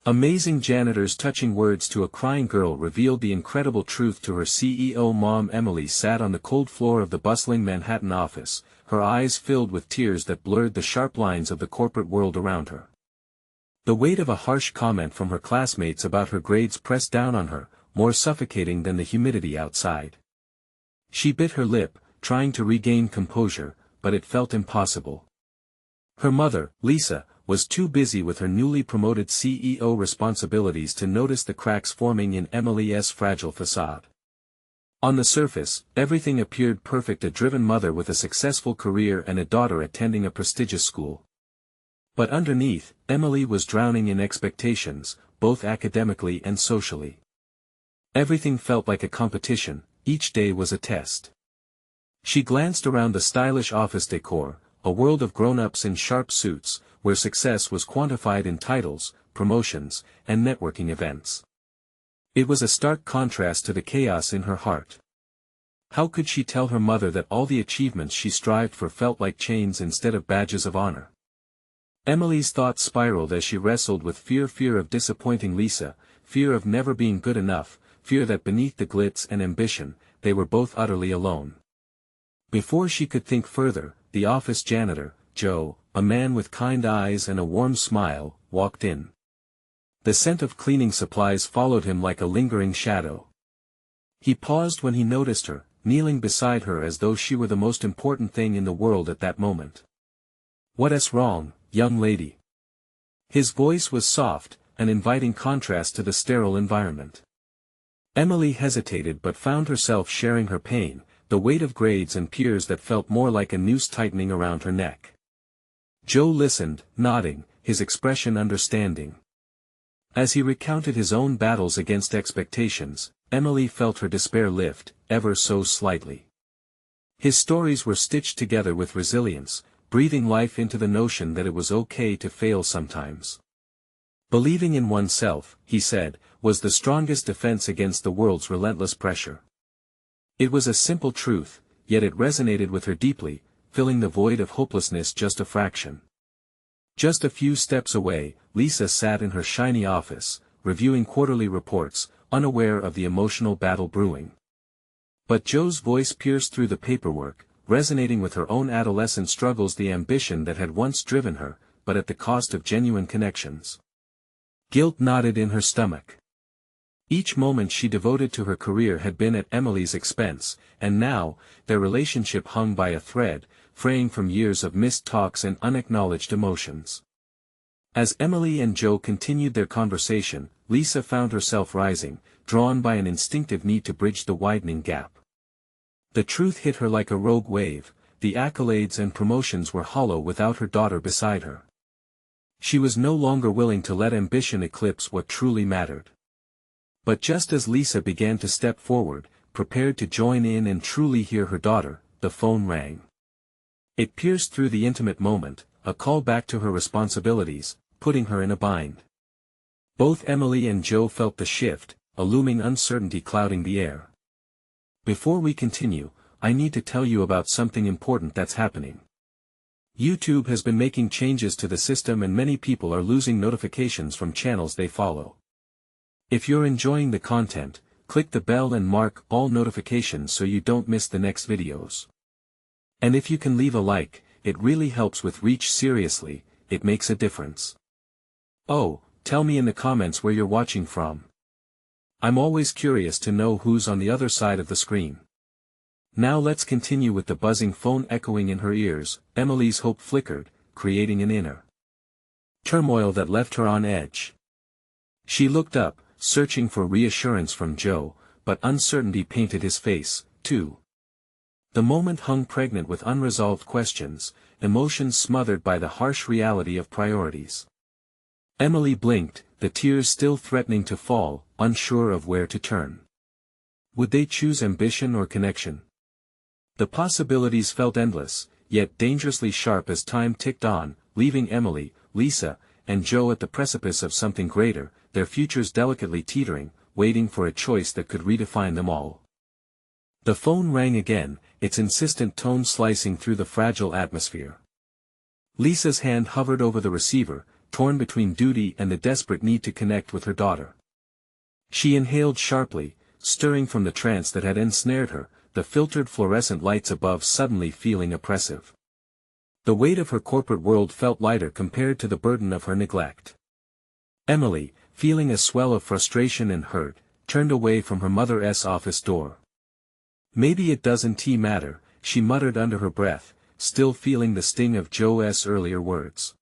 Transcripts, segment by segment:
Amazing Janitor's touching words to a crying girl revealed the incredible truth to her CEO mom. Emily sat on the cold floor of the bustling Manhattan office, her eyes filled with tears that blurred the sharp lines of the corporate world around her. The weight of a harsh comment from her classmates about her grades pressed down on her, more suffocating than the humidity outside. She bit her lip, trying to regain composure, but it felt impossible. Her mother, Lisa, was too busy with her newly promoted CEO responsibilities to notice the cracks forming in Emily's fragile facade. On the surface, everything appeared perfect: a driven mother with a successful career and a daughter attending a prestigious school. But underneath, Emily was drowning in expectations, both academically and socially. Everything felt like a competition, each day was a test. She glanced around the stylish office decor, a world of grown-ups in sharp suits, where success was quantified in titles, promotions, and networking events. It was a stark contrast to the chaos in her heart. How could she tell her mother that all the achievements she strived for felt like chains instead of badges of honor? Emily's thoughts spiraled as she wrestled with fear of disappointing Lisa, fear of never being good enough, fear that beneath the glitz and ambition, they were both utterly alone. Before she could think further, the office janitor, Joe, a man with kind eyes and a warm smile, walked in. The scent of cleaning supplies followed him like a lingering shadow. He paused when he noticed her, kneeling beside her as though she were the most important thing in the world at that moment. "What's wrong, young lady?" His voice was soft, an inviting contrast to the sterile environment. Emily hesitated but found herself sharing her pain, the weight of grades and peers that felt more like a noose tightening around her neck. Joe listened, nodding, his expression understanding. As he recounted his own battles against expectations, Emily felt her despair lift, ever so slightly. His stories were stitched together with resilience, breathing life into the notion that it was okay to fail sometimes. Believing in oneself, he said, was the strongest defense against the world's relentless pressure. It was a simple truth, yet it resonated with her deeply, filling the void of hopelessness just a fraction. Just a few steps away, Lisa sat in her shiny office, reviewing quarterly reports, unaware of the emotional battle brewing. But Joe's voice pierced through the paperwork, resonating with her own adolescent struggles, the ambition that had once driven her, but at the cost of genuine connections. Guilt knotted in her stomach. Each moment she devoted to her career had been at Emily's expense, and now, their relationship hung by a thread, fraying from years of missed talks and unacknowledged emotions. As Emily and Joe continued their conversation, Lisa found herself rising, drawn by an instinctive need to bridge the widening gap. The truth hit her like a rogue wave: the accolades and promotions were hollow without her daughter beside her. She was no longer willing to let ambition eclipse what truly mattered. But just as Lisa began to step forward, prepared to join in and truly hear her daughter, the phone rang. It pierced through the intimate moment, a call back to her responsibilities, putting her in a bind. Both Emily and Joe felt the shift, a looming uncertainty clouding the air. "Before we continue, I need to tell you about something important that's happening. YouTube has been making changes to the system and many people are losing notifications from channels they follow. If you're enjoying the content, click the bell and mark all notifications so you don't miss the next videos. And if you can leave a like, it really helps with reach. Seriously, it makes a difference. Oh, tell me in the comments where you're watching from. I'm always curious to know who's on the other side of the screen." Now let's continue with the buzzing phone echoing in her ears. Emily's hope flickered, creating an inner turmoil that left her on edge. She looked up, searching for reassurance from Joe, but uncertainty painted his face, too. The moment hung pregnant with unresolved questions, emotions smothered by the harsh reality of priorities. Emily blinked, the tears still threatening to fall, unsure of where to turn. Would they choose ambition or connection? The possibilities felt endless, yet dangerously sharp as time ticked on, leaving Emily, Lisa, and Joe at the precipice of something greater, their futures delicately teetering, waiting for a choice that could redefine them all. The phone rang again, its insistent tone slicing through the fragile atmosphere. Lisa's hand hovered over the receiver, torn between duty and the desperate need to connect with her daughter. She inhaled sharply, stirring from the trance that had ensnared her, the filtered fluorescent lights above suddenly feeling oppressive. The weight of her corporate world felt lighter compared to the burden of her neglect. Emily, feeling a swell of frustration and hurt, turned away from her mother's office door. "Maybe it doesn't matter," she muttered under her breath, still feeling the sting of Joe's earlier words.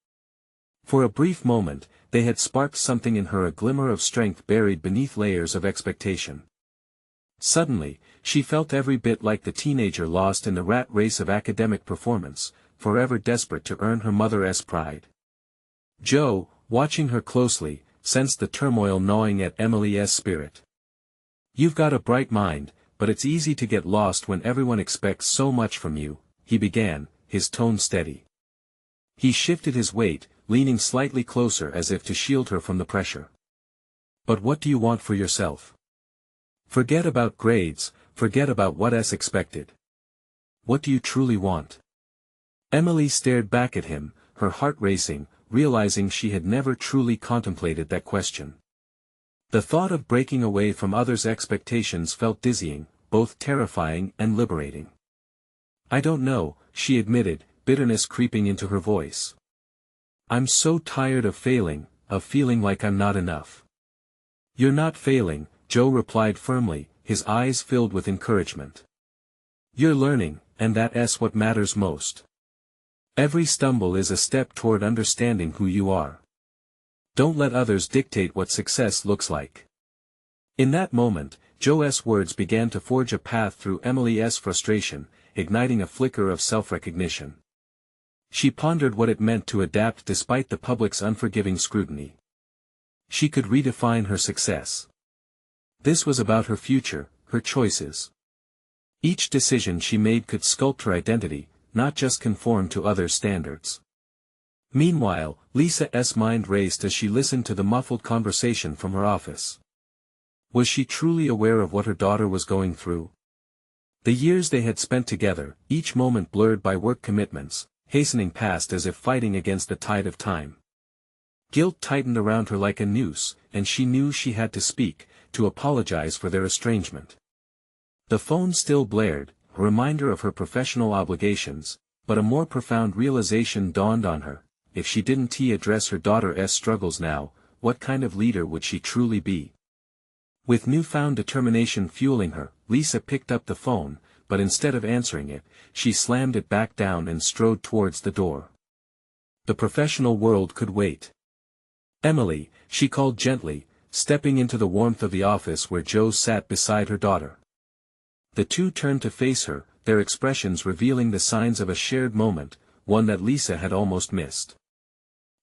For a brief moment, they had sparked something in her, a glimmer of strength buried beneath layers of expectation. Suddenly, she felt every bit like the teenager lost in the rat race of academic performance, forever desperate to earn her mother's pride. Joe, watching her closely, sensed the turmoil gnawing at Emily's spirit. "You've got a bright mind, but it's easy to get lost when everyone expects so much from you," he began, his tone steady. He shifted his weight, leaning slightly closer as if to shield her from the pressure. "But what do you want for yourself? Forget about grades, forget about what's expected. What do you truly want?" Emily stared back at him, her heart racing, realizing she had never truly contemplated that question. The thought of breaking away from others' expectations felt dizzying, both terrifying and liberating. "I don't know," she admitted, bitterness creeping into her voice. "I'm so tired of failing, of feeling like I'm not enough." "You're not failing," Joe replied firmly, his eyes filled with encouragement. "You're learning, and that's what matters most. Every stumble is a step toward understanding who you are. Don't let others dictate what success looks like." In that moment, Joe's words began to forge a path through Emily's frustration, igniting a flicker of self-recognition. She pondered what it meant to adapt despite the public's unforgiving scrutiny. She could redefine her success. This was about her future, her choices. Each decision she made could sculpt her identity, not just conform to others' standards. Meanwhile, Lisa's mind raced as she listened to the muffled conversation from her office. Was she truly aware of what her daughter was going through? The years they had spent together, each moment blurred by work commitments, hastening past as if fighting against the tide of time. Guilt tightened around her like a noose, and she knew she had to speak, to apologize for their estrangement. The phone still blared, a reminder of her professional obligations, but a more profound realization dawned on her: if she didn't address her daughter's struggles now, what kind of leader would she truly be? With newfound determination fueling her, Lisa picked up the phone, but instead of answering it, she slammed it back down and strode towards the door. The professional world could wait. "Emily," she called gently, stepping into the warmth of the office where Joe sat beside her daughter. The two turned to face her, their expressions revealing the signs of a shared moment, one that Lisa had almost missed.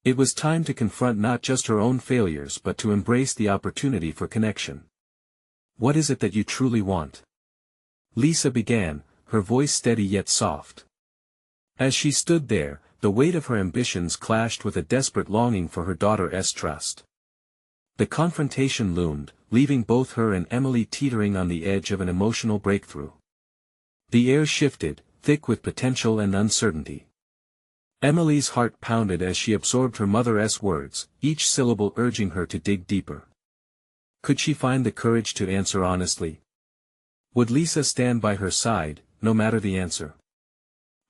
It was time to confront not just her own failures but to embrace the opportunity for connection. "What is it that you truly want?" Lisa began, her voice steady yet soft. As she stood there, the weight of her ambitions clashed with a desperate longing for her daughter's trust. The confrontation loomed, leaving both her and Emily teetering on the edge of an emotional breakthrough. The air shifted, thick with potential and uncertainty. Emily's heart pounded as she absorbed her mother's words, each syllable urging her to dig deeper. Could she find the courage to answer honestly? Would Lisa stand by her side, no matter the answer?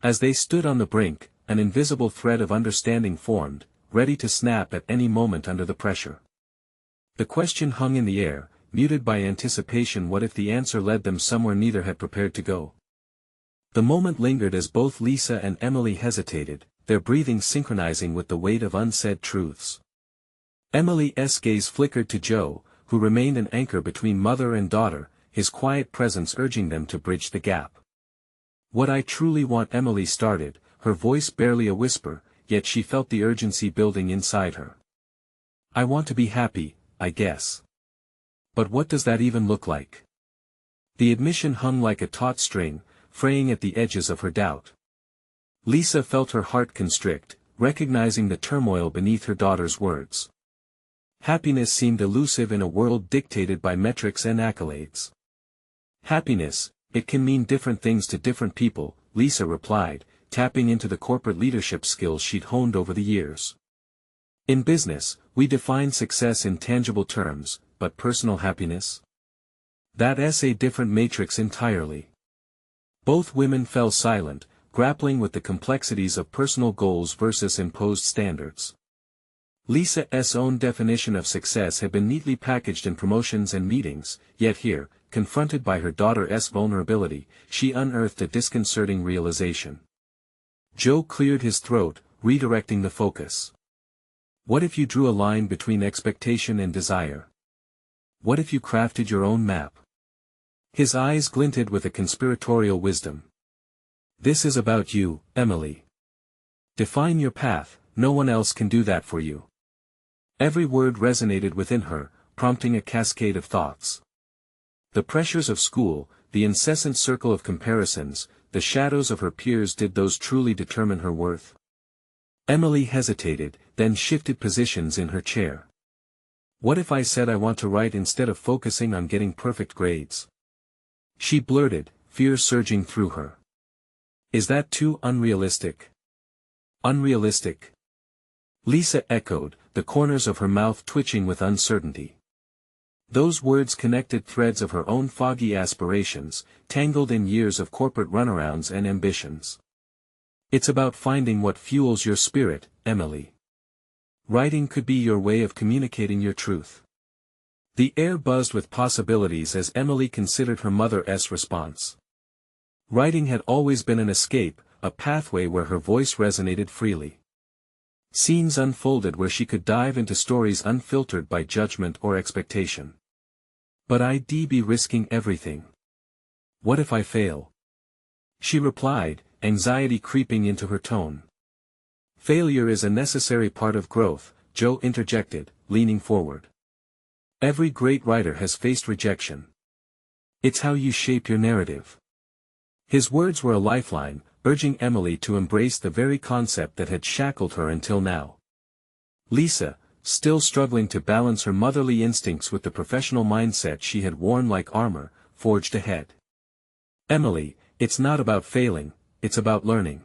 As they stood on the brink, an invisible thread of understanding formed, ready to snap at any moment under the pressure. The question hung in the air, muted by anticipation. What if the answer led them somewhere neither had prepared to go? The moment lingered as both Lisa and Emily hesitated, their breathing synchronizing with the weight of unsaid truths. Emily's gaze flickered to Joe, who remained an anchor between mother and daughter, his quiet presence urging them to bridge the gap. "What I truly want," Emily started, her voice barely a whisper, yet she felt the urgency building inside her. "I want to be happy, I guess. But what does that even look like?" The admission hung like a taut string, fraying at the edges of her doubt. Lisa felt her heart constrict, recognizing the turmoil beneath her daughter's words. Happiness seemed elusive in a world dictated by metrics and accolades. "Happiness, it can mean different things to different people," Lisa replied, tapping into the corporate leadership skills she'd honed over the years. In business, we define success in tangible terms, but personal happiness? That's a different matrix entirely. Both women fell silent, grappling with the complexities of personal goals versus imposed standards. Lisa's own definition of success had been neatly packaged in promotions and meetings, yet here, confronted by her daughter's vulnerability, she unearthed a disconcerting realization. Joe cleared his throat, redirecting the focus. What if you drew a line between expectation and desire? What if you crafted your own map? His eyes glinted with a conspiratorial wisdom. This is about you, Emily. Define your path, no one else can do that for you. Every word resonated within her, prompting a cascade of thoughts. The pressures of school, the incessant circle of comparisons, the shadows of her peers, did those truly determine her worth? Emily hesitated, then shifted positions in her chair. What if I said I want to write instead of focusing on getting perfect grades? She blurted, fear surging through her. Is that too unrealistic? Unrealistic? Lisa echoed, the corners of her mouth twitching with uncertainty. Those words connected threads of her own foggy aspirations, tangled in years of corporate runarounds and ambitions. It's about finding what fuels your spirit, Emily. Writing could be your way of communicating your truth. The air buzzed with possibilities as Emily considered her mother's response. Writing had always been an escape, a pathway where her voice resonated freely. Scenes unfolded where she could dive into stories unfiltered by judgment or expectation. But I'd be risking everything. What if I fail? She replied, anxiety creeping into her tone. Failure is a necessary part of growth, Joe interjected, leaning forward. Every great writer has faced rejection. It's how you shape your narrative. His words were a lifeline, urging Emily to embrace the very concept that had shackled her until now. Lisa, still struggling to balance her motherly instincts with the professional mindset she had worn like armor, forged ahead. Emily, it's not about failing, it's about learning.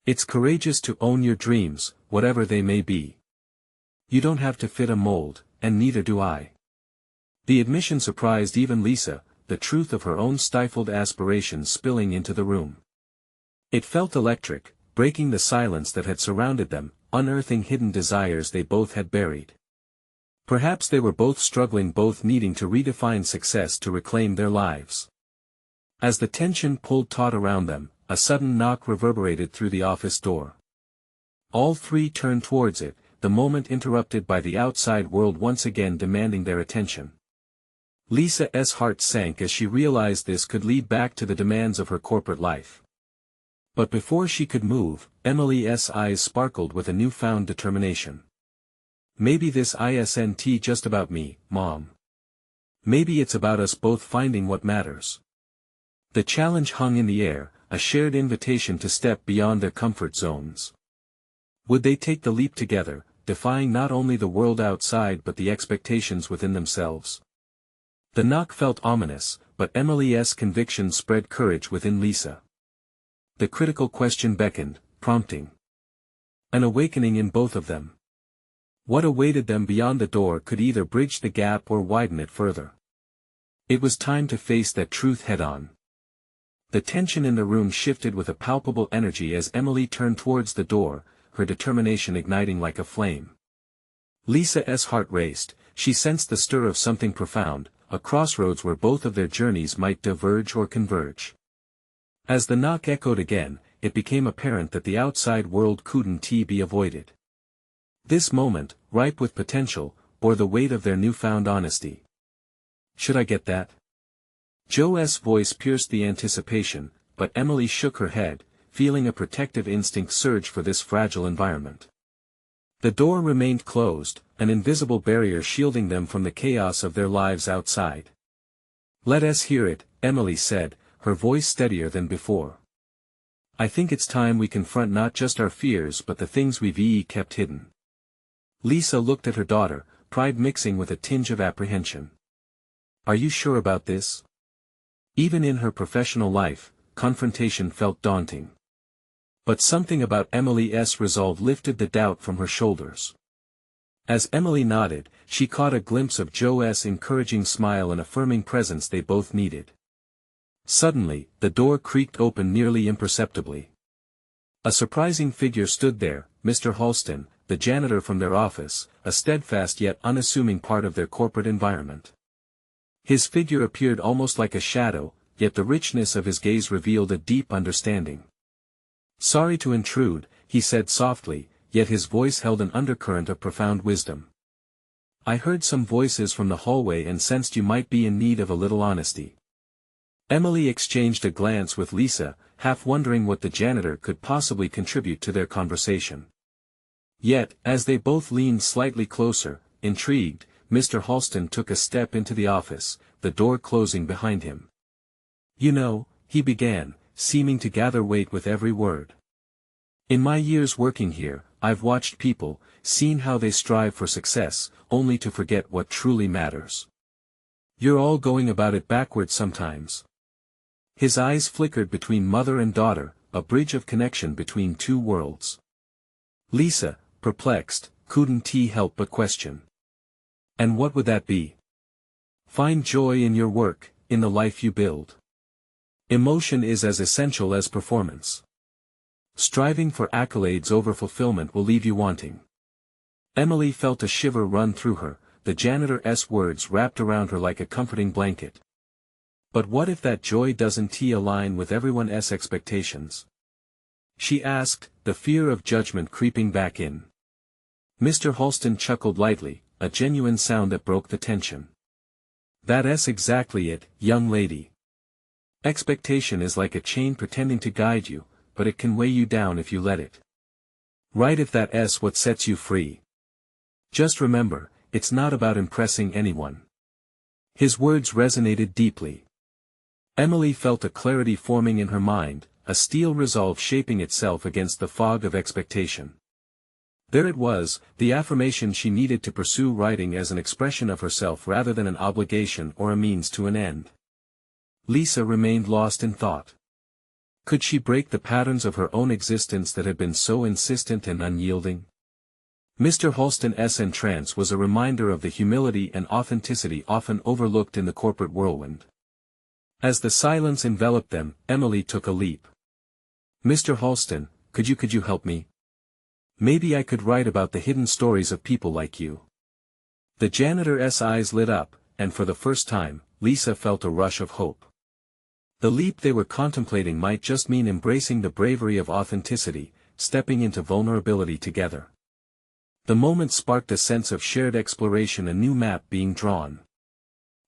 It's courageous to own your dreams, whatever they may be. You don't have to fit a mold, and neither do I. The admission surprised even Lisa, the truth of her own stifled aspirations spilling into the room. It felt electric, breaking the silence that had surrounded them, unearthing hidden desires they both had buried. Perhaps they were both struggling, both needing to redefine success to reclaim their lives. As the tension pulled taut around them, a sudden knock reverberated through the office door. All three turned towards it, the moment interrupted by the outside world once again demanding their attention. Lisa's heart sank as she realized this could lead back to the demands of her corporate life. But before she could move, Emily's eyes sparkled with a newfound determination. Maybe this isn't just about me, Mom. Maybe it's about us both finding what matters. The challenge hung in the air, a shared invitation to step beyond their comfort zones. Would they take the leap together, defying not only the world outside but the expectations within themselves? The knock felt ominous, but Emily's conviction spread courage within Lisa. The critical question beckoned, prompting an awakening in both of them. What awaited them beyond the door could either bridge the gap or widen it further. It was time to face that truth head-on. The tension in the room shifted with a palpable energy as Emily turned towards the door, her determination igniting like a flame. Lisa's heart raced, she sensed the stir of something profound, a crossroads where both of their journeys might diverge or converge. As the knock echoed again, it became apparent that the outside world couldn't be avoided. This moment, ripe with potential, bore the weight of their newfound honesty. Should I get that? Joe's voice pierced the anticipation, but Emily shook her head, feeling a protective instinct surge for this fragile environment. The door remained closed, an invisible barrier shielding them from the chaos of their lives outside. Let us hear it, Emily said, her voice steadier than before. I think it's time we confront not just our fears but the things we've kept hidden. Lisa looked at her daughter, pride mixing with a tinge of apprehension. Are you sure about this? Even in her professional life, confrontation felt daunting. But something about Emily's resolve lifted the doubt from her shoulders. As Emily nodded, she caught a glimpse of Joe's encouraging smile and affirming presence they both needed. Suddenly, the door creaked open nearly imperceptibly. A surprising figure stood there, Mr. Halston, the janitor from their office, a steadfast yet unassuming part of their corporate environment. His figure appeared almost like a shadow, yet the richness of his gaze revealed a deep understanding. "Sorry to intrude," he said softly, yet his voice held an undercurrent of profound wisdom. "I heard some voices from the hallway and sensed you might be in need of a little honesty." Emily exchanged a glance with Lisa, half wondering what the janitor could possibly contribute to their conversation. Yet, as they both leaned slightly closer, intrigued, Mr. Halston took a step into the office, the door closing behind him. "You know," he began, seeming to gather weight with every word. "In my years working here, I've watched people, seen how they strive for success, only to forget what truly matters. You're all going about it backwards sometimes." His eyes flickered between mother and daughter, a bridge of connection between two worlds. Lisa, perplexed, couldn't help but question. "And what would that be?" "Find joy in your work, in the life you build. Emotion is as essential as performance. Striving for accolades over fulfillment will leave you wanting." Emily felt a shiver run through her, the janitor's words wrapped around her like a comforting blanket. But what if that joy doesn't align with everyone's expectations? She asked, the fear of judgment creeping back in. Mr. Halston chuckled lightly, a genuine sound that broke the tension. "That's exactly it, young lady. Expectation is like a chain pretending to guide you, but it can weigh you down if you let it. Right, if that's what sets you free. Just remember, it's not about impressing anyone." His words resonated deeply. Emily felt a clarity forming in her mind, a steel resolve shaping itself against the fog of expectation. There it was, the affirmation she needed to pursue writing as an expression of herself rather than an obligation or a means to an end. Lisa remained lost in thought. Could she break the patterns of her own existence that had been so insistent and unyielding? Mr. Halston's entrance was a reminder of the humility and authenticity often overlooked in the corporate whirlwind. As the silence enveloped them, Emily took a leap. "Mr. Halston, could you help me? Maybe I could write about the hidden stories of people like you." The janitor's eyes lit up, and for the first time, Lisa felt a rush of hope. The leap they were contemplating might just mean embracing the bravery of authenticity, stepping into vulnerability together. The moment sparked a sense of shared exploration, a new map being drawn.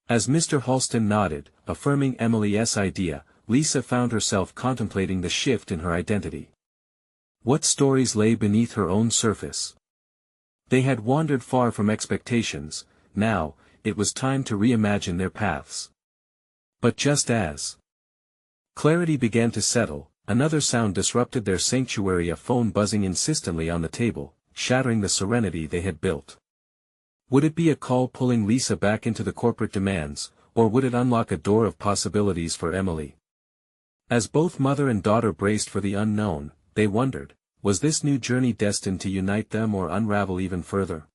As Mr. Halston nodded, affirming Emily's idea, Lisa found herself contemplating the shift in her identity. What stories lay beneath her own surface? They had wandered far from expectations, now, it was time to reimagine their paths. But just as clarity began to settle, another sound disrupted their sanctuary, a phone buzzing insistently on the table, shattering the serenity they had built. Would it be a call pulling Lisa back into the corporate demands, or would it unlock a door of possibilities for Emily? As both mother and daughter braced for the unknown, they wondered, was this new journey destined to unite them or unravel even further?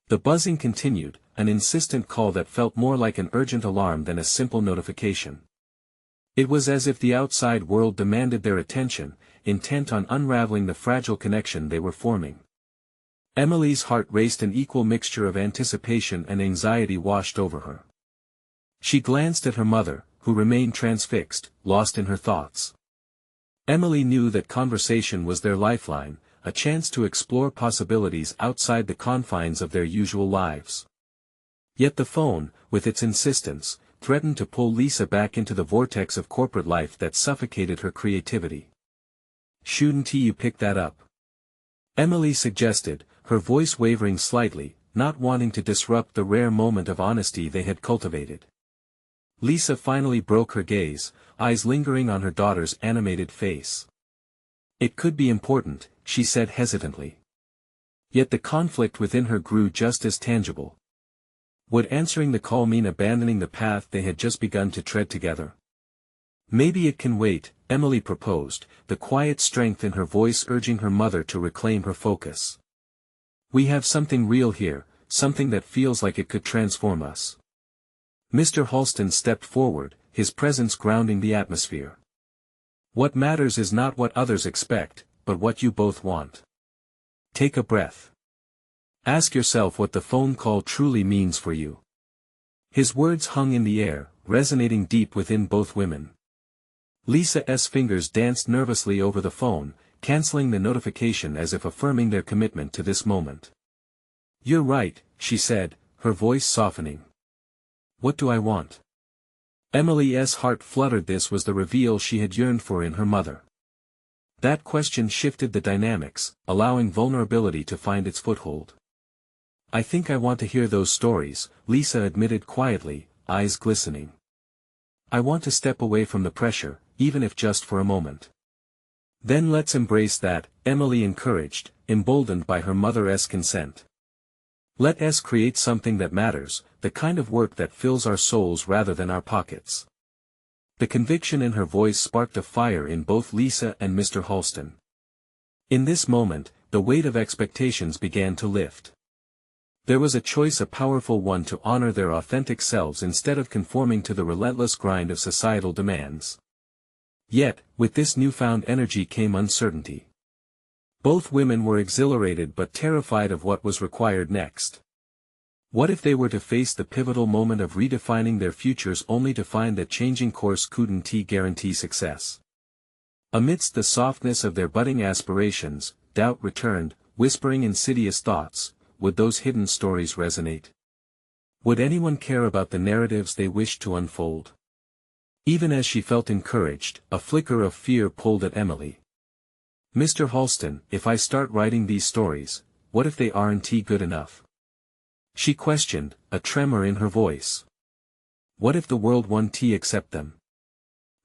The buzzing continued, an insistent call that felt more like an urgent alarm than a simple notification. It was as if the outside world demanded their attention, intent on unraveling the fragile connection they were forming. Emily's heart raced, an equal mixture of anticipation and anxiety washed over her. She glanced at her mother, who remained transfixed, lost in her thoughts. Emily knew that conversation was their lifeline, a chance to explore possibilities outside the confines of their usual lives. Yet the phone, with its insistence, threatened to pull Lisa back into the vortex of corporate life that suffocated her creativity. "Shouldn't you pick that up?" Emily suggested, her voice wavering slightly, not wanting to disrupt the rare moment of honesty they had cultivated. Lisa finally broke her gaze, eyes lingering on her daughter's animated face. "It could be important," she said hesitantly. Yet the conflict within her grew just as tangible. Would answering the call mean abandoning the path they had just begun to tread together? "Maybe it can wait," Emily proposed, the quiet strength in her voice urging her mother to reclaim her focus. We have something real here, something that feels like it could transform us. Mr. Halston stepped forward, his presence grounding the atmosphere. What matters is not what others expect, but what you both want. Take a breath. Ask yourself what the phone call truly means for you. His words hung in the air, resonating deep within both women. Lisa's fingers danced nervously over the phone, canceling the notification as if affirming their commitment to this moment. "You're right," she said, her voice softening. "What do I want?" Emily's heart fluttered. This was the reveal she had yearned for in her mother. That question shifted the dynamics, allowing vulnerability to find its foothold. "I think I want to hear those stories," Lisa admitted quietly, eyes glistening. "I want to step away from the pressure, even if just for a moment." "Then let's embrace that," Emily encouraged, emboldened by her mother's consent. "Let us create something that matters, the kind of work that fills our souls rather than our pockets." The conviction in her voice sparked a fire in both Lisa and Mr. Halston. In this moment, the weight of expectations began to lift. There was a choice, a powerful one, to honor their authentic selves instead of conforming to the relentless grind of societal demands. Yet, with this newfound energy came uncertainty. Both women were exhilarated but terrified of what was required next. What if they were to face the pivotal moment of redefining their futures only to find that changing course couldn't guarantee success? Amidst the softness of their budding aspirations, doubt returned, whispering insidious thoughts. Would those hidden stories resonate? Would anyone care about the narratives they wished to unfold? Even as she felt encouraged, a flicker of fear pulled at Emily. "Mr. Halston, if I start writing these stories, what if they aren't good enough?" She questioned, a tremor in her voice. "What if the world won't accept them?"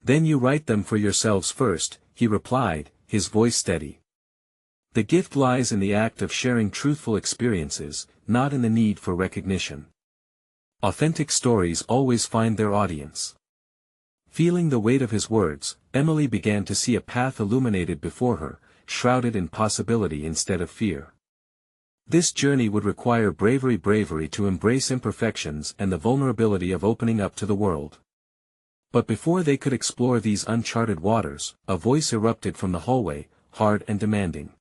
"Then you write them for yourselves first," he replied, his voice steady. "The gift lies in the act of sharing truthful experiences, not in the need for recognition. Authentic stories always find their audience." Feeling the weight of his words, Emily began to see a path illuminated before her, shrouded in possibility instead of fear. This journey would require bravery to embrace imperfections and the vulnerability of opening up to the world. But before they could explore these uncharted waters, a voice erupted from the hallway, hard and demanding.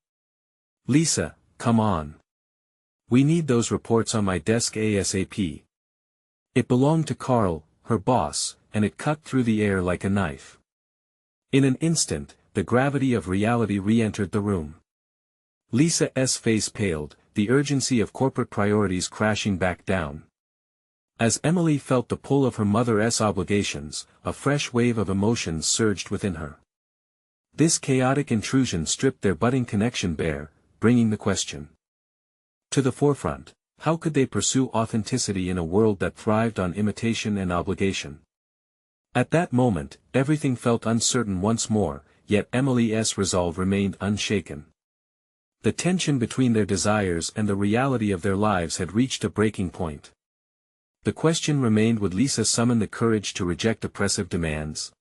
"Lisa, come on. We need those reports on my desk ASAP." It belonged to Carl, her boss, and it cut through the air like a knife. In an instant, the gravity of reality re-entered the room. Lisa's face paled, the urgency of corporate priorities crashing back down. As Emily felt the pull of her mother's obligations, a fresh wave of emotions surged within her. This chaotic intrusion stripped their budding connection bare, bringing the question to the forefront: how could they pursue authenticity in a world that thrived on imitation and obligation? At that moment, everything felt uncertain once more, yet Emily's resolve remained unshaken. The tension between their desires and the reality of their lives had reached a breaking point. The question remained: would Lisa summon the courage to reject oppressive demands?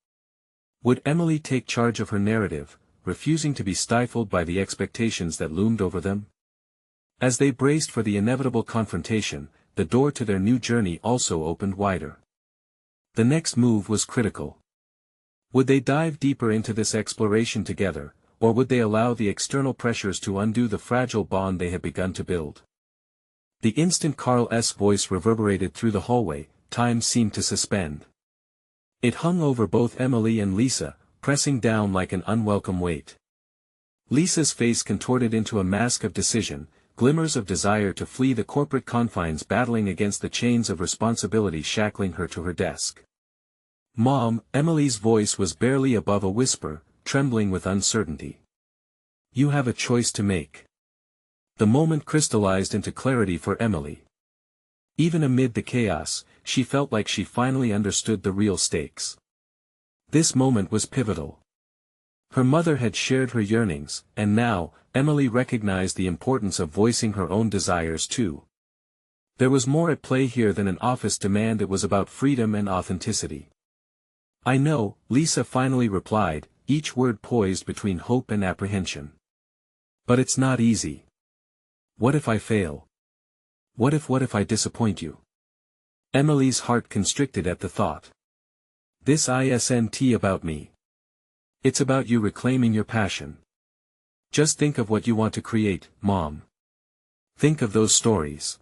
Would Emily take charge of her narrative, refusing to be stifled by the expectations that loomed over them? As they braced for the inevitable confrontation, the door to their new journey also opened wider. The next move was critical. Would they dive deeper into this exploration together, or would they allow the external pressures to undo the fragile bond they had begun to build? The instant Carl's voice reverberated through the hallway, time seemed to suspend. It hung over both Emily and Lisa, pressing down like an unwelcome weight. Lisa's face contorted into a mask of decision, glimmers of desire to flee the corporate confines battling against the chains of responsibility shackling her to her desk. "Mom," Emily's voice was barely above a whisper, trembling with uncertainty. "You have a choice to make." The moment crystallized into clarity for Emily. Even amid the chaos, she felt like she finally understood the real stakes. This moment was pivotal. Her mother had shared her yearnings, and now, Emily recognized the importance of voicing her own desires too. There was more at play here than an office demand. It was about freedom and authenticity. "I know," Lisa finally replied, each word poised between hope and apprehension. "But it's not easy. What if I fail? What if I disappoint you? Emily's heart constricted at the thought. This isn't about me. It's about you reclaiming your passion. Just think of what you want to create, Mom. Think of those stories.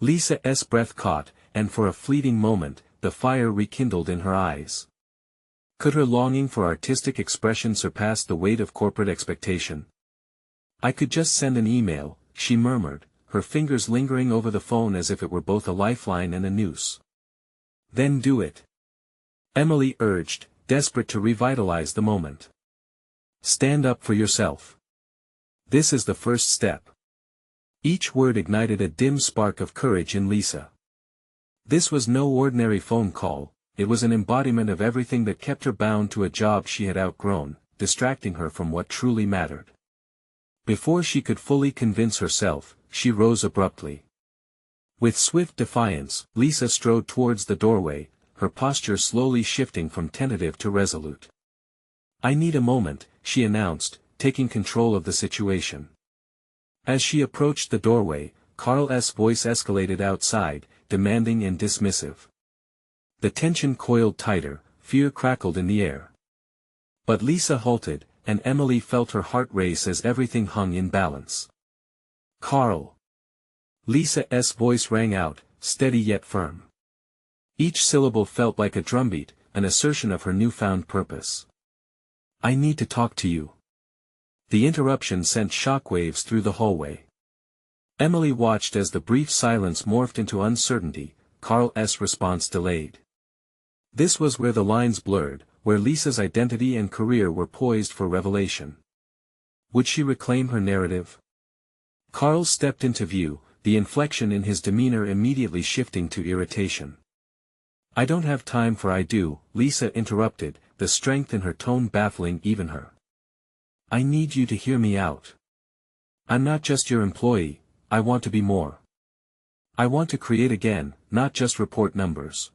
Lisa's breath caught, and for a fleeting moment, the fire rekindled in her eyes. Could her longing for artistic expression surpass the weight of corporate expectation? I could just send an email, she murmured, her fingers lingering over the phone as if it were both a lifeline and a noose. Then do it. Emily urged, desperate to revitalize the moment. Stand up for yourself. This is the first step. Each word ignited a dim spark of courage in Lisa. This was no ordinary phone call, it was an embodiment of everything that kept her bound to a job she had outgrown, distracting her from what truly mattered. Before she could fully convince herself, she rose abruptly. With swift defiance, Lisa strode towards the doorway, her posture slowly shifting from tentative to resolute. I need a moment, she announced, taking control of the situation. As she approached the doorway, Carl's voice escalated outside, demanding and dismissive. The tension coiled tighter, fear crackled in the air. But Lisa halted, and Emily felt her heart race as everything hung in balance. Carl. Lisa's voice rang out, steady yet firm. Each syllable felt like a drumbeat, an assertion of her newfound purpose. I need to talk to you. The interruption sent shockwaves through the hallway. Emily watched as the brief silence morphed into uncertainty, Carl's response delayed. This was where the lines blurred, where Lisa's identity and career were poised for revelation. Would she reclaim her narrative? Carl stepped into view, the inflection in his demeanor immediately shifting to irritation. I don't have time for I do, Lisa interrupted, the strength in her tone baffling even her. I need you to hear me out. I'm not just your employee, I want to be more. I want to create again, not just report numbers.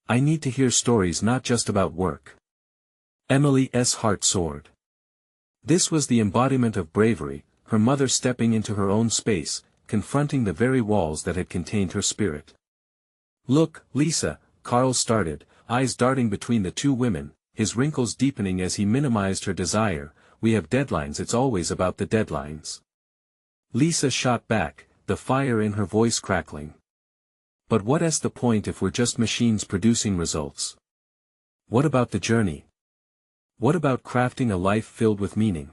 I need to hear stories not just about work. Emily's heart soared. This was the embodiment of bravery, her mother stepping into her own space, confronting the very walls that had contained her spirit. Look, Lisa, Carl started, eyes darting between the two women, his wrinkles deepening as he minimized her desire. We have deadlines, it's always about the deadlines. Lisa shot back, the fire in her voice crackling. But what's the point if we're just machines producing results? What about the journey? What about crafting a life filled with meaning?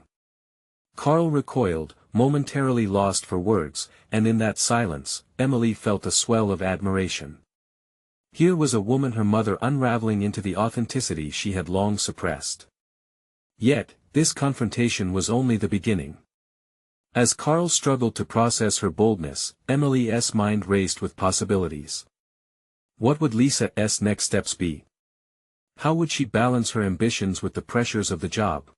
Carl recoiled, momentarily lost for words, and in that silence, Emily felt a swell of admiration. Here was a woman her mother unraveling into the authenticity she had long suppressed. Yet, this confrontation was only the beginning. As Carl struggled to process her boldness, Emily's mind raced with possibilities. What would Lisa's next steps be? How would she balance her ambitions with the pressures of the job?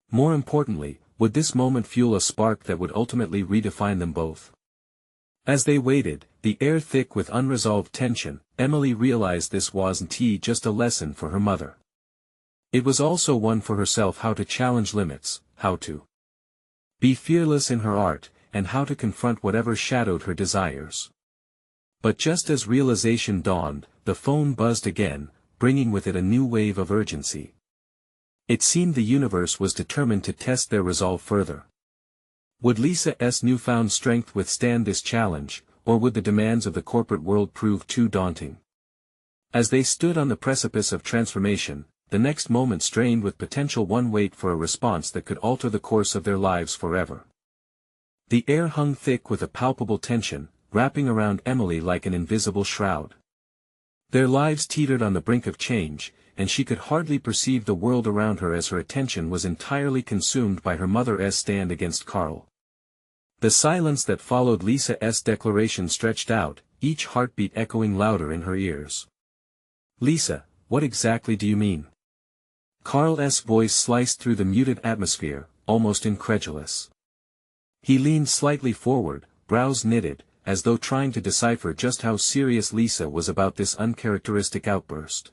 More importantly, would this moment fuel a spark that would ultimately redefine them both? As they waited, the air thick with unresolved tension, Emily realized this wasn't just a lesson for her mother. It was also one for herself: how to challenge limits, how to be fearless in her art, and how to confront whatever shadowed her desires. But just as realization dawned, the phone buzzed again, bringing with it a new wave of urgency. It seemed the universe was determined to test their resolve further. Would Lisa's newfound strength withstand this challenge, or would the demands of the corporate world prove too daunting? As they stood on the precipice of transformation, the next moment strained with potential, one wait for a response that could alter the course of their lives forever. The air hung thick with a palpable tension, wrapping around Emily like an invisible shroud. Their lives teetered on the brink of change, and she could hardly perceive the world around her as her attention was entirely consumed by her mother's stand against Carl. The silence that followed Lisa's declaration stretched out, each heartbeat echoing louder in her ears. Lisa, what exactly do you mean? Carl's voice sliced through the muted atmosphere, almost incredulous. He leaned slightly forward, brows knitted, as though trying to decipher just how serious Lisa was about this uncharacteristic outburst.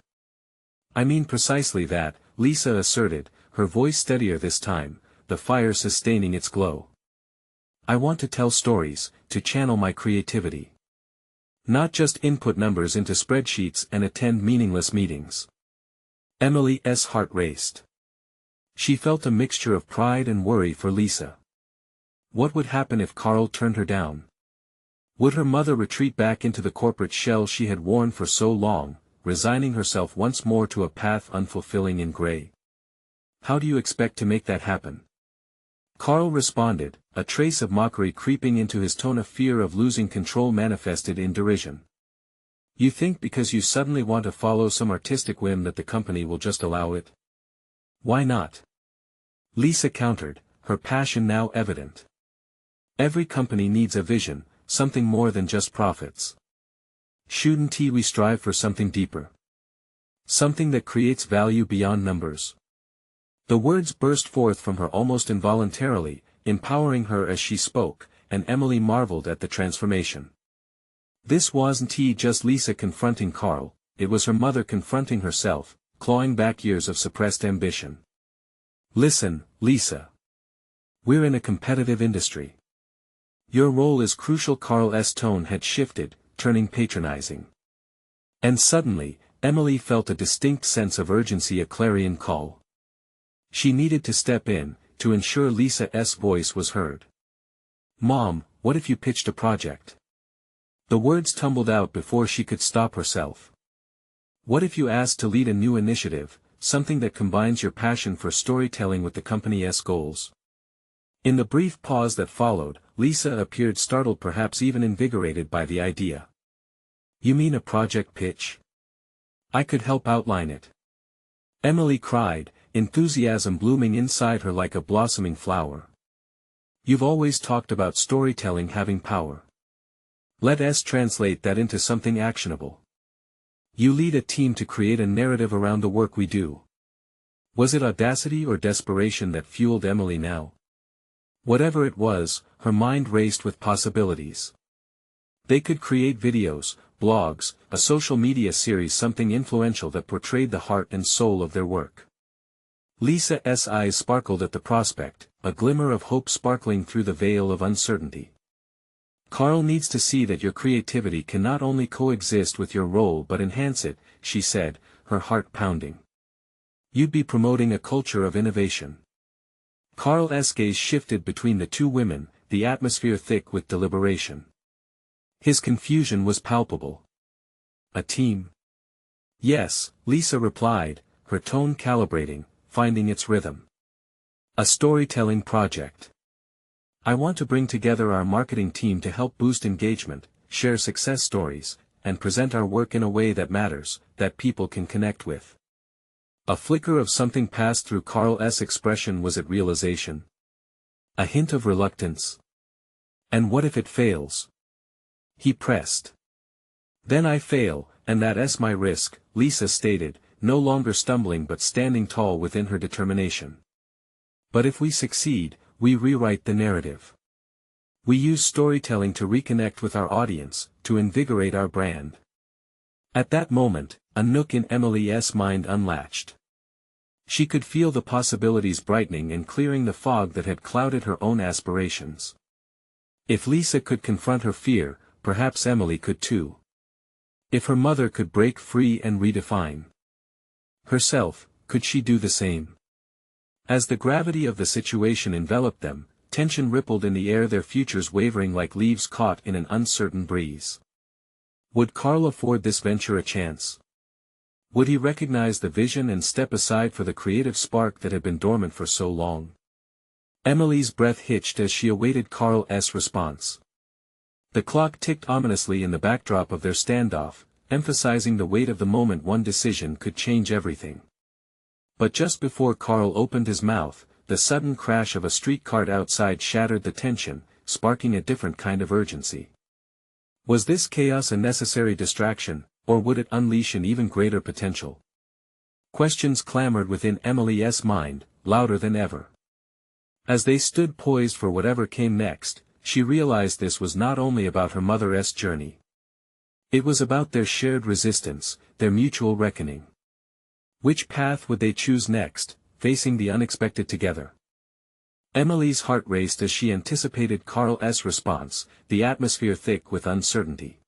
I mean precisely that, Lisa asserted, her voice steadier this time, the fire sustaining its glow. I want to tell stories, to channel my creativity. Not just input numbers into spreadsheets and attend meaningless meetings. Emily's heart raced. She felt a mixture of pride and worry for Lisa. What would happen if Carl turned her down? Would her mother retreat back into the corporate shell she had worn for so long, resigning herself once more to a path unfulfilling in gray? How do you expect to make that happen? Carl responded, a trace of mockery creeping into his tone, of fear of losing control manifested in derision. You think because you suddenly want to follow some artistic whim that the company will just allow it? Why not? Lisa countered, her passion now evident. Every company needs a vision, something more than just profits. Shouldn't we strive for something deeper? Something that creates value beyond numbers. The words burst forth from her almost involuntarily, empowering her as she spoke, and Emily marveled at the transformation. This wasn't just Lisa confronting Carl, it was her mother confronting herself, clawing back years of suppressed ambition. Listen, Lisa. We're in a competitive industry. Your role is crucial. Carl's tone had shifted, turning patronizing. And suddenly, Emily felt a distinct sense of urgency, a clarion call. She needed to step in, to ensure Lisa's voice was heard. Mom, what if you pitched a project? The words tumbled out before she could stop herself. What if you asked to lead a new initiative, something that combines your passion for storytelling with the company's goals? In the brief pause that followed, Lisa appeared startled, perhaps even invigorated by the idea. You mean a project pitch? I could help outline it. Emily cried, enthusiasm blooming inside her like a blossoming flower. You've always talked about storytelling having power. Let's translate that into something actionable. You lead a team to create a narrative around the work we do. Was it audacity or desperation that fueled Emily now? Whatever it was, her mind raced with possibilities. They could create videos, blogs, a social media series, something influential that portrayed the heart and soul of their work. Lisa's eyes sparkled at the prospect, a glimmer of hope sparkling through the veil of uncertainty. Carl needs to see that your creativity can not only coexist with your role but enhance it, she said, her heart pounding. You'd be promoting a culture of innovation. Carl's gaze shifted between the two women, the atmosphere thick with deliberation. His confusion was palpable. A team? Yes, Lisa replied, her tone calibrating, finding its rhythm. A storytelling project. I want to bring together our marketing team to help boost engagement, share success stories, and present our work in a way that matters, that people can connect with. A flicker of something passed through Carl's expression. Was it realization? A hint of reluctance? And what if it fails? He pressed. Then I fail, and that's my risk, Lisa stated, no longer stumbling but standing tall within her determination. But if we succeed, we rewrite the narrative. We use storytelling to reconnect with our audience, to invigorate our brand. At that moment, a nook in Emily's mind unlatched. She could feel the possibilities brightening and clearing the fog that had clouded her own aspirations. If Lisa could confront her fear, perhaps Emily could too. If her mother could break free and redefine herself, could she do the same? As the gravity of the situation enveloped them, tension rippled in the air, their futures wavering like leaves caught in an uncertain breeze. Would Carl afford this venture a chance? Would he recognize the vision and step aside for the creative spark that had been dormant for so long? Emily's breath hitched as she awaited Carl's response. The clock ticked ominously in the backdrop of their standoff, emphasizing the weight of the moment. One decision could change everything. But just before Carl opened his mouth, the sudden crash of a street cart outside shattered the tension, sparking a different kind of urgency. Was this chaos a necessary distraction, or would it unleash an even greater potential? Questions clamored within Emily's mind, louder than ever. As they stood poised for whatever came next, she realized this was not only about her mother's journey. It was about their shared resistance, their mutual reckoning. Which path would they choose next, facing the unexpected together? Emily's heart raced as she anticipated Carl's response, the atmosphere thick with uncertainty.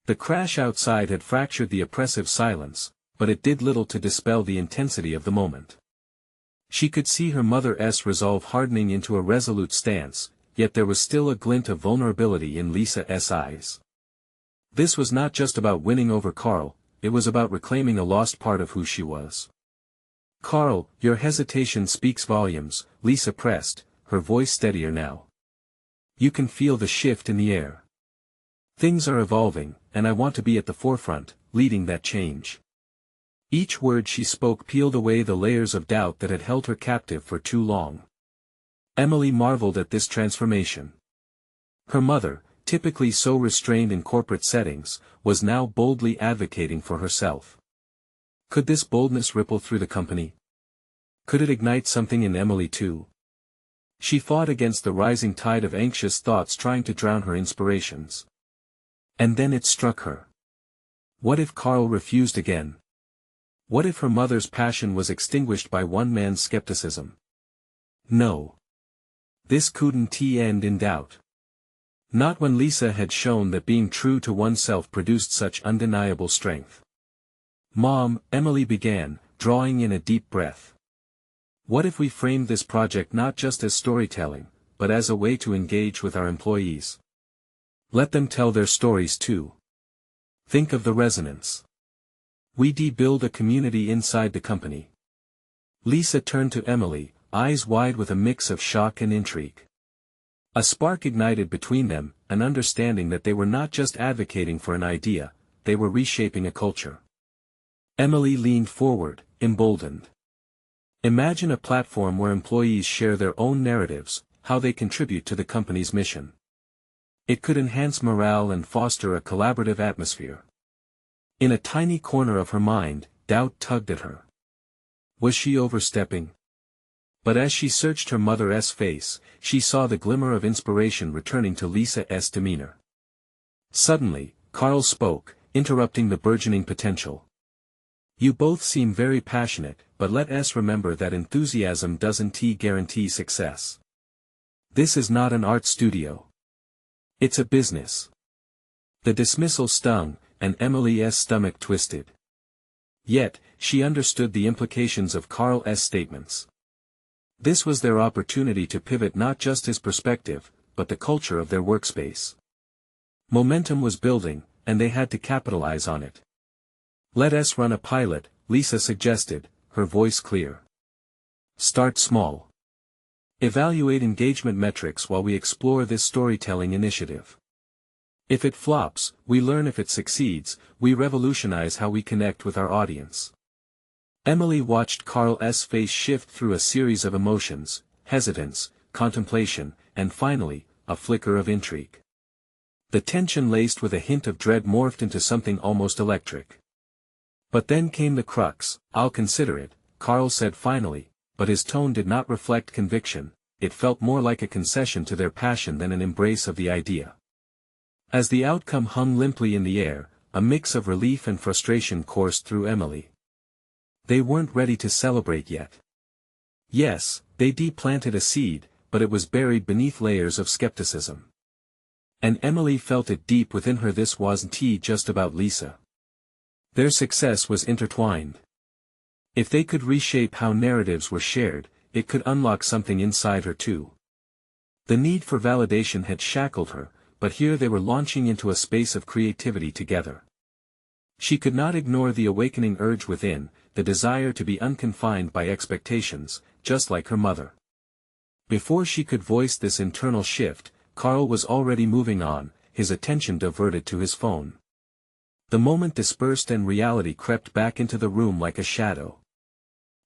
The crash outside had fractured the oppressive silence, but it did little to dispel the intensity of the moment. She could see her mother's resolve hardening into a resolute stance, yet there was still a glint of vulnerability in Lisa's eyes. This was not just about winning over Carl, it was about reclaiming a lost part of who she was. "Carl, your hesitation speaks volumes," Lisa pressed, her voice steadier now. "You can feel the shift in the air. Things are evolving, and I want to be at the forefront, leading that change." Each word she spoke peeled away the layers of doubt that had held her captive for too long. Emily marveled at this transformation. Her mother, typically so restrained in corporate settings, was now boldly advocating for herself. Could this boldness ripple through the company? Could it ignite something in Emily too? She fought against the rising tide of anxious thoughts trying to drown her inspirations. And then it struck her. What if Carl refused again? What if her mother's passion was extinguished by one man's skepticism? No. This couldn't end in doubt. Not when Lisa had shown that being true to oneself produced such undeniable strength. "Mom," Emily began, drawing in a deep breath. "What if we framed this project not just as storytelling, but as a way to engage with our employees? Let them tell their stories too. Think of the resonance. We build a community inside the company." Lisa turned to Emily, eyes wide with a mix of shock and intrigue. A spark ignited between them, an understanding that they were not just advocating for an idea, they were reshaping a culture. Emily leaned forward, emboldened. "Imagine a platform where employees share their own narratives, how they contribute to the company's mission. It could enhance morale and foster a collaborative atmosphere." In a tiny corner of her mind, doubt tugged at her. Was she overstepping? But as she searched her mother's face, she saw the glimmer of inspiration returning to Lisa's demeanor. Suddenly, Carl spoke, interrupting the burgeoning potential. "You both seem very passionate, but let us remember that enthusiasm doesn't guarantee success. This is not an art studio. It's a business." The dismissal stung, and Emily's stomach twisted. Yet, she understood the implications of Carl's statements. This was their opportunity to pivot not just his perspective, but the culture of their workspace. Momentum was building, and they had to capitalize on it. "Let us run a pilot," Lisa suggested, her voice clear. "Start small. Evaluate engagement metrics while we explore this storytelling initiative. If it flops, we learn. If it succeeds, we revolutionize how we connect with our audience." Emily watched Carl's face shift through a series of emotions, hesitance, contemplation, and finally, a flicker of intrigue. The tension laced with a hint of dread morphed into something almost electric. But then came the crux. "I'll consider it," Carl said finally, but his tone did not reflect conviction, it felt more like a concession to their passion than an embrace of the idea. As the outcome hung limply in the air, a mix of relief and frustration coursed through Emily. They weren't ready to celebrate yet. Yes, they planted a seed, but it was buried beneath layers of skepticism. And Emily felt it deep within her. This wasn't just about Lisa. Their success was intertwined. If they could reshape how narratives were shared, it could unlock something inside her too. The need for validation had shackled her, but here they were launching into a space of creativity together. She could not ignore the awakening urge within, the desire to be unconfined by expectations, just like her mother. Before she could voice this internal shift, Carl was already moving on, his attention diverted to his phone. The moment dispersed and reality crept back into the room like a shadow.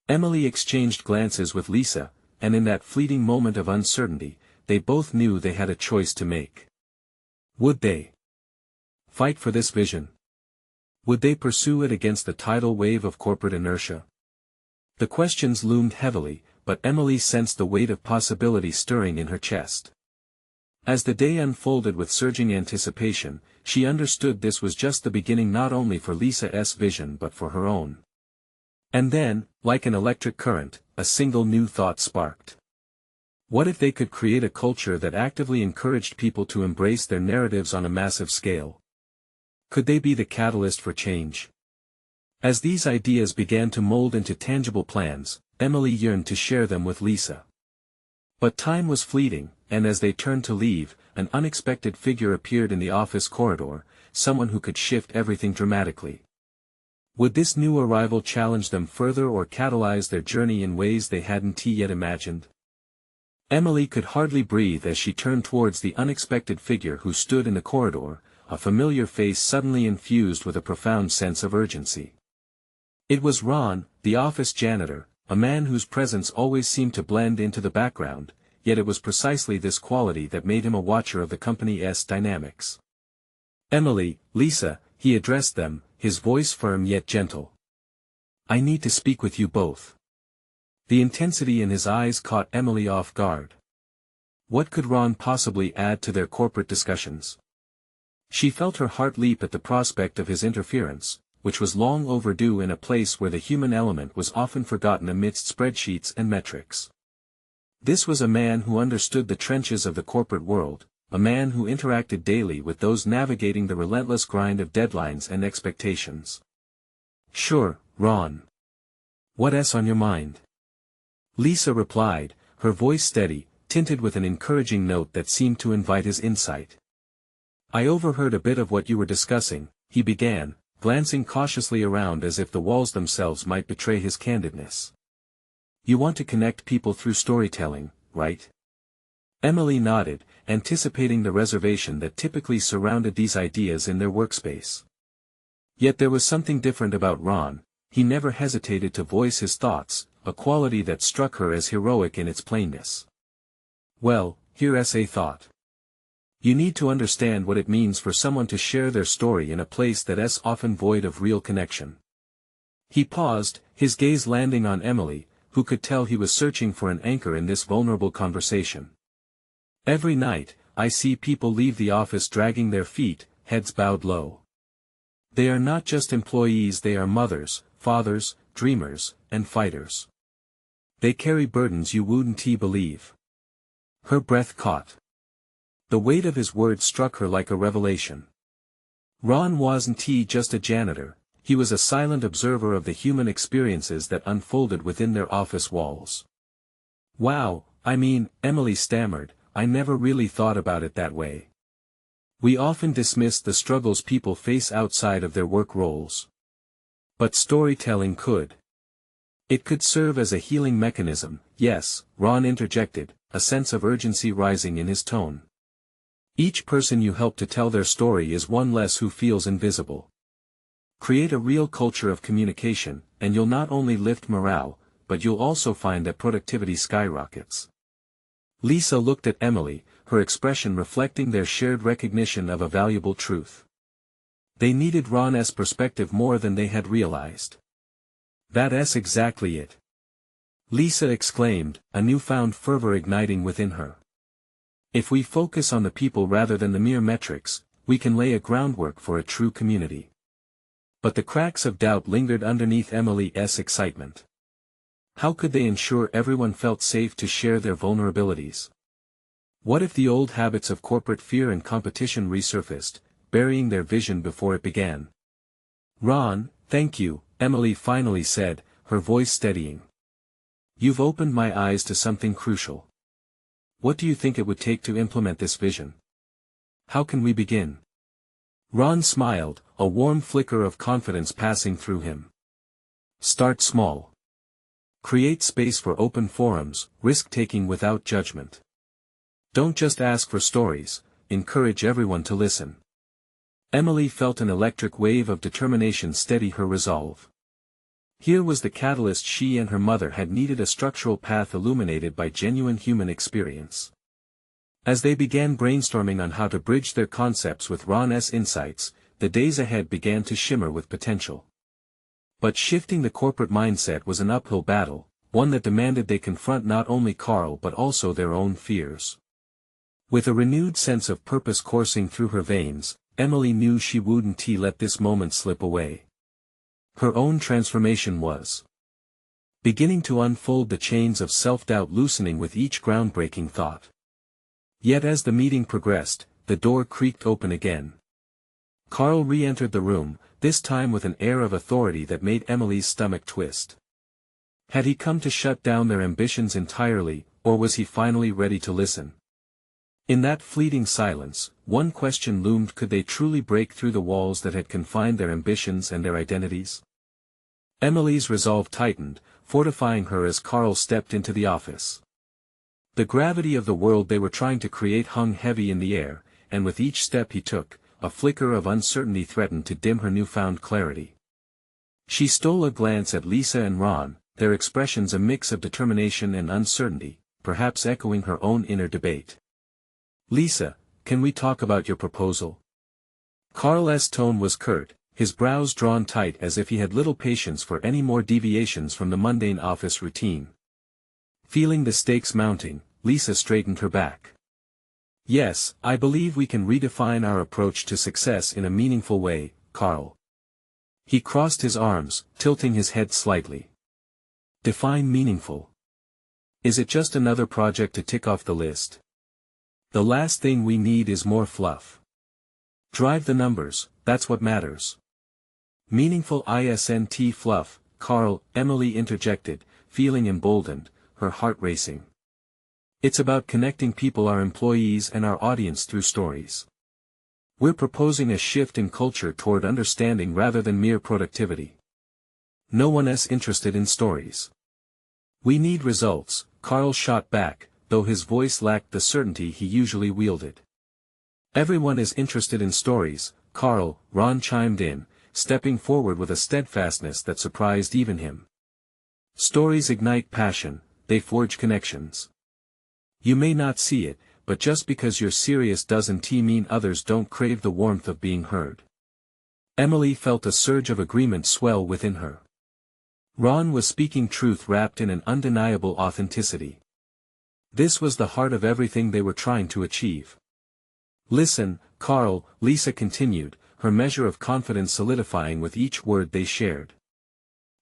Emily exchanged glances with Lisa, and in that fleeting moment of uncertainty, they both knew they had a choice to make. Would they fight for this vision? Would they pursue it against the tidal wave of corporate inertia? The questions loomed heavily, but Emily sensed the weight of possibility stirring in her chest. As the day unfolded with surging anticipation, she understood this was just the beginning, not only for Lisa's vision but for her own. And then, like an electric current, a single new thought sparked. What if they could create a culture that actively encouraged people to embrace their narratives on a massive scale? Could they be the catalyst for change? As these ideas began to mold into tangible plans, Emily yearned to share them with Lisa. But time was fleeting, and as they turned to leave, an unexpected figure appeared in the office corridor, someone who could shift everything dramatically. Would this new arrival challenge them further or catalyze their journey in ways they hadn't yet imagined? Emily could hardly breathe as she turned towards the unexpected figure who stood in the corridor, a familiar face suddenly infused with a profound sense of urgency. It was Ron, the office janitor, a man whose presence always seemed to blend into the background, yet it was precisely this quality that made him a watcher of the company's dynamics. "Emily, Lisa," he addressed them, his voice firm yet gentle. "I need to speak with you both." The intensity in his eyes caught Emily off guard. What could Ron possibly add to their corporate discussions? She felt her heart leap at the prospect of his interference, which was long overdue in a place where the human element was often forgotten amidst spreadsheets and metrics. This was a man who understood the trenches of the corporate world, a man who interacted daily with those navigating the relentless grind of deadlines and expectations. "Sure, Ron. What's on your mind?" Lisa replied, her voice steady, tinted with an encouraging note that seemed to invite his insight. "I overheard a bit of what you were discussing," he began, glancing cautiously around as if the walls themselves might betray his candidness. "You want to connect people through storytelling, right?" Emily nodded, anticipating the reservation that typically surrounded these ideas in their workspace. Yet there was something different about Ron. He never hesitated to voice his thoughts, a quality that struck her as heroic in its plainness. "Well, here's a thought. You need to understand what it means for someone to share their story in a place that's often void of real connection." He paused, his gaze landing on Emily, who could tell he was searching for an anchor in this vulnerable conversation. "Every night, I see people leave the office dragging their feet, heads bowed low. They are not just employees, they are mothers, fathers, dreamers, and fighters. They carry burdens you wouldn't believe." Her breath caught. The weight of his words struck her like a revelation. Ron wasn't just a janitor, he was a silent observer of the human experiences that unfolded within their office walls. "Wow, Emily stammered, I never really thought about it that way. We often dismiss the struggles people face outside of their work roles. But storytelling could. It could serve as a healing mechanism." "Yes," Ron interjected, a sense of urgency rising in his tone. "Each person you help to tell their story is one less who feels invisible. Create a real culture of communication, and you'll not only lift morale, but you'll also find that productivity skyrockets." Lisa looked at Emily, her expression reflecting their shared recognition of a valuable truth. They needed Ron's perspective more than they had realized. "That's exactly it," Lisa exclaimed, a newfound fervor igniting within her. "If we focus on the people rather than the mere metrics, we can lay a groundwork for a true community." But the cracks of doubt lingered underneath Emily's excitement. How could they ensure everyone felt safe to share their vulnerabilities? What if the old habits of corporate fear and competition resurfaced, burying their vision before it began? "Ron, thank you," Emily finally said, her voice steadying. "You've opened my eyes to something crucial. What do you think it would take to implement this vision? How can we begin?" Ron smiled, a warm flicker of confidence passing through him. "Start small. Create space for open forums, risk-taking without judgment. Don't just ask for stories, encourage everyone to listen." Emily felt an electric wave of determination steady her resolve. Here was the catalyst she and her mother had needed, a structural path illuminated by genuine human experience. As they began brainstorming on how to bridge their concepts with Ron's insights, the days ahead began to shimmer with potential. But shifting the corporate mindset was an uphill battle, one that demanded they confront not only Carl but also their own fears. With a renewed sense of purpose coursing through her veins, Emily knew she wouldn't let this moment slip away. Her own transformation was beginning to unfold the chains of self-doubt loosening with each groundbreaking thought. Yet as the meeting progressed, the door creaked open again. Carl re-entered the room, this time with an air of authority that made Emily's stomach twist. Had he come to shut down their ambitions entirely, or was he finally ready to listen? In that fleeting silence, one question loomed: could they truly break through the walls that had confined their ambitions and their identities? Emily's resolve tightened, fortifying her as Carl stepped into the office. The gravity of the world they were trying to create hung heavy in the air, and with each step he took, a flicker of uncertainty threatened to dim her newfound clarity. She stole a glance at Lisa and Ron, their expressions a mix of determination and uncertainty, perhaps echoing her own inner debate. "Lisa, can we talk about your proposal?" Carl's tone was curt, his brows drawn tight as if he had little patience for any more deviations from the mundane office routine. Feeling the stakes mounting, Lisa straightened her back. "Yes, I believe we can redefine our approach to success in a meaningful way, Carl." He crossed his arms, tilting his head slightly. "Define meaningful. Is it just another project to tick off the list? The last thing we need is more fluff. Drive the numbers, that's what matters." "Meaningful isn't fluff, Carl," Emily interjected, feeling emboldened, her heart racing. "It's about connecting people, our employees and our audience, through stories. We're proposing a shift in culture toward understanding rather than mere productivity. No one's interested in stories. We need results," Carl shot back, though his voice lacked the certainty he usually wielded. "Everyone is interested in stories, Carl," Ron chimed in, stepping forward with a steadfastness that surprised even him. "Stories ignite passion, they forge connections. You may not see it, but just because you're serious doesn't mean others don't crave the warmth of being heard." Emily felt a surge of agreement swell within her. Ron was speaking truth wrapped in an undeniable authenticity. This was the heart of everything they were trying to achieve. "Listen, Carl," Lisa continued, her measure of confidence solidifying with each word they shared.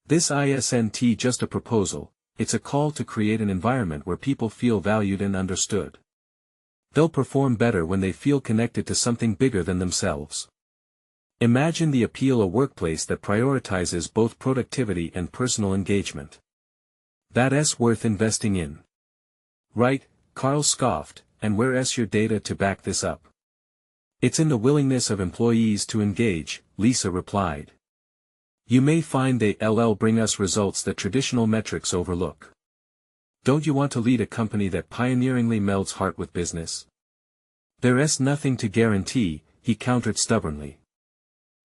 "This isn't just a proposal, it's a call to create an environment where people feel valued and understood. They'll perform better when they feel connected to something bigger than themselves. Imagine the appeal: a workplace that prioritizes both productivity and personal engagement. That's worth investing in." "Right," Carl scoffed, "and where's your data to back this up?" "It's in the willingness of employees to engage," Lisa replied. "You may find they'll bring us results that traditional metrics overlook. Don't you want to lead a company that pioneeringly melds heart with business?" "There's nothing to guarantee," he countered stubbornly.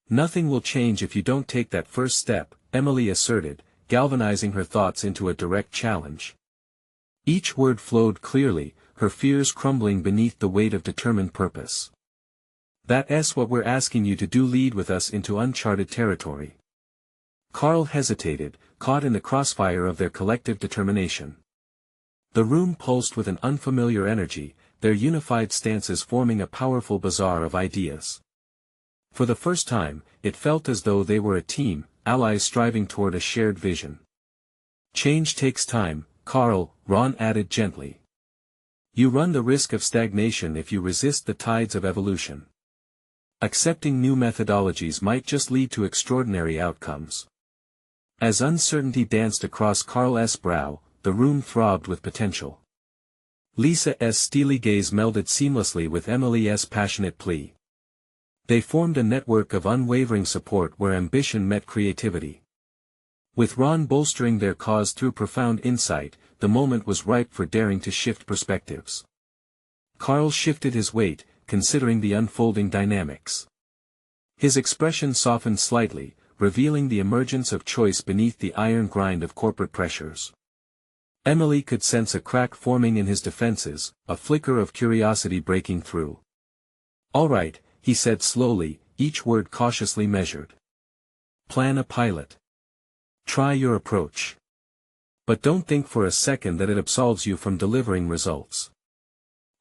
"Nothing will change if you don't take that first step," Emily asserted, galvanizing her thoughts into a direct challenge. Each word flowed clearly, her fears crumbling beneath the weight of determined purpose. "That's what we're asking you to do: lead with us into uncharted territory." Carl hesitated, caught in the crossfire of their collective determination. The room pulsed with an unfamiliar energy, their unified stances forming a powerful bazaar of ideas. For the first time, it felt as though they were a team, allies striving toward a shared vision. "Change takes time, Carl," Ron added gently. "You run the risk of stagnation if you resist the tides of evolution. Accepting new methodologies might just lead to extraordinary outcomes." As uncertainty danced across Carl's brow, the room throbbed with potential. Lisa's steely gaze melded seamlessly with Emily's passionate plea. They formed a network of unwavering support where ambition met creativity. With Ron bolstering their cause through profound insight, the moment was ripe for daring to shift perspectives. Carl shifted his weight, considering the unfolding dynamics. His expression softened slightly, revealing the emergence of choice beneath the iron grind of corporate pressures. Emily could sense a crack forming in his defenses, a flicker of curiosity breaking through. "All right," he said slowly, each word cautiously measured. "Plan a pilot. Try your approach. But don't think for a second that it absolves you from delivering results."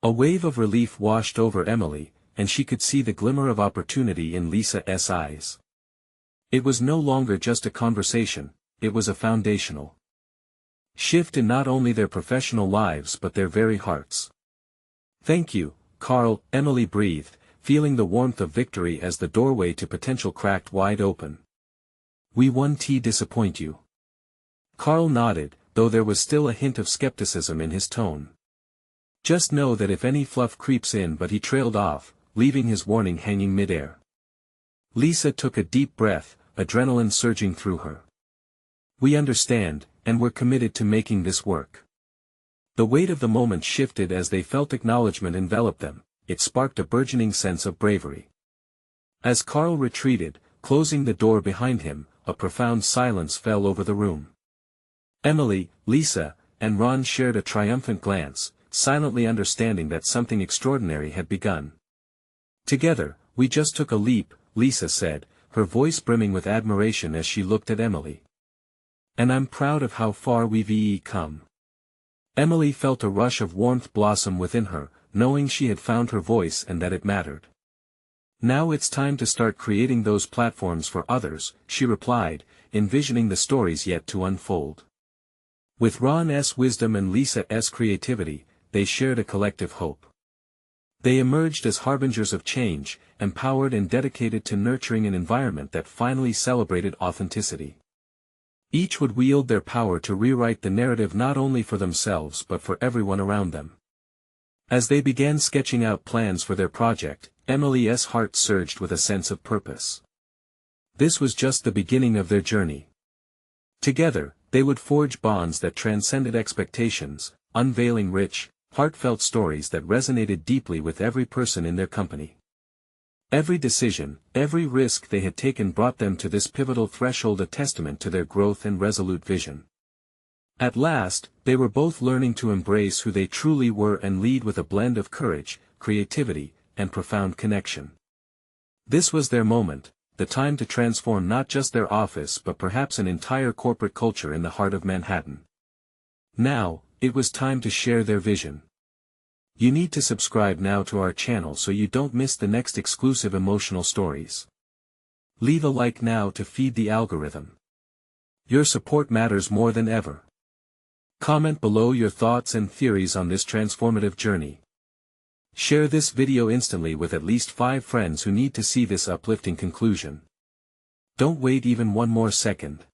A wave of relief washed over Emily, and she could see the glimmer of opportunity in Lisa's eyes. It was no longer just a conversation, it was a foundational. shift in not only their professional lives but their very hearts. "Thank you, Carl," Emily breathed, feeling the warmth of victory as the doorway to potential cracked wide open. "We won't disappoint you." Carl nodded, though there was still a hint of skepticism in his tone. "Just know that if any fluff creeps in," but he trailed off, leaving his warning hanging midair. Lisa took a deep breath, adrenaline surging through her. "We understand, and we're committed to making this work." The weight of the moment shifted as they felt acknowledgement envelop them. It sparked a burgeoning sense of bravery. As Carl retreated, closing the door behind him, a profound silence fell over the room. Emily, Lisa, and Ron shared a triumphant glance, silently understanding that something extraordinary had begun. "Together, we just took a leap," Lisa said, her voice brimming with admiration as she looked at Emily. "And I'm proud of how far we've come." Emily felt a rush of warmth blossom within her, knowing she had found her voice and that it mattered. "Now it's time to start creating those platforms for others," she replied, envisioning the stories yet to unfold. With Ron's wisdom and Lisa's creativity, they shared a collective hope. They emerged as harbingers of change, empowered and dedicated to nurturing an environment that finally celebrated authenticity. Each would wield their power to rewrite the narrative not only for themselves but for everyone around them. As they began sketching out plans for their project, Emily's heart surged with a sense of purpose. This was just the beginning of their journey. Together, they would forge bonds that transcended expectations, unveiling rich, heartfelt stories that resonated deeply with every person in their company. Every decision, every risk they had taken brought them to this pivotal threshold, a testament to their growth and resolute vision. At last, they were both learning to embrace who they truly were and lead with a blend of courage, creativity, and profound connection. This was their moment, the time to transform not just their office but perhaps an entire corporate culture in the heart of Manhattan. Now, it was time to share their vision. You need to subscribe now to our channel so you don't miss the next exclusive emotional stories. Leave a like now to feed the algorithm. Your support matters more than ever. Comment below your thoughts and theories on this transformative journey. Share this video instantly with at least 5 friends who need to see this uplifting conclusion. Don't wait even one more second.